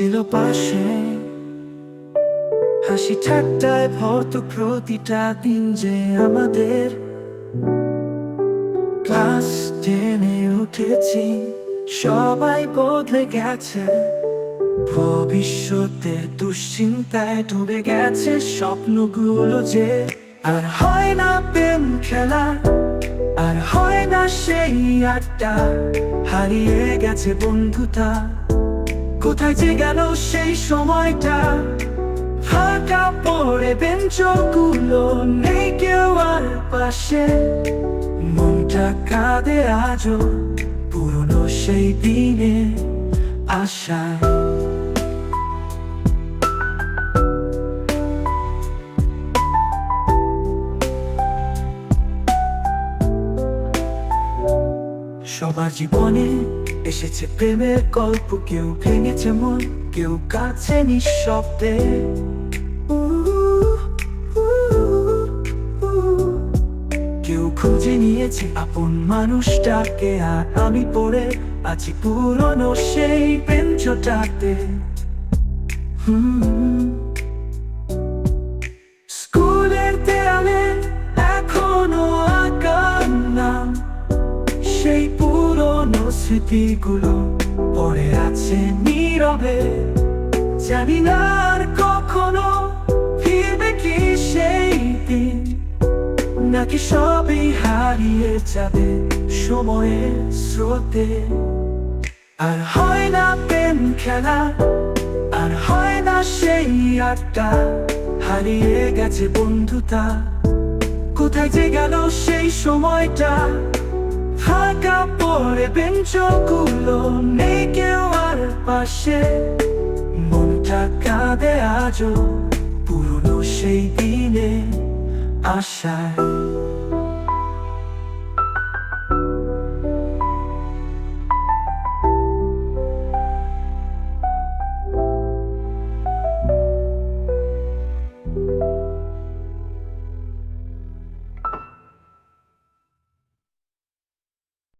ছিল পাশে, হাসি ঠাট্টায় ভরত প্রতিটা দিন যে আমাদের। ক্লাস 10-এ উঠেছি, সবাই বদলে গেছে, ভবিষ্যতের দুশ্চিন্তায় ডুবে গেছে স্বপ্নগুলো যে। আর হয় না প্রেম খেলা, আর হয় না সেই আড্ডা, হারিয়ে গেছে বন্ধুতা, কোথায় যে গেল সেই সময়টা। ফাঁকা পড়ে বেঞ্চগুলো, নেই কেউ আর পাশে, মনটা কাঁদে আজও পুরনো সেই দিনে আশায়। সবার জীবনে এসেছে প্রেমের গল্প, কেউ ভেঙেছে মন, কেউ কাছে নিঃশব্দে। কেউ খুঁজে নিয়েছে আপন মানুষটাকে, আর আমি পড়ে আছি পুরনো সেই বেঞ্চটাতে। স্কুলের দেয়ালে এখনো আঁকা নাম, সেই পুরনো স্মৃতিগুলো পড়ে আছে নীরবে। জানি না আর কখনো ফিরবে কি সেই দিন, নাকি সবই হারিয়ে যাবে সময়ের স্রোতে। আর হয় না প্রেম খেলা, আর হয় না সেই আড্ডা, হারিয়ে গেছে বন্ধুতা, কোথায় যে গেল সেই সময়টা। ফাঁকা পড়ে বেঞ্চগুলো, নেই কেউ আর পাশে, মনটা কাঁদে আজও পুরনো সেই দিনে আশায়।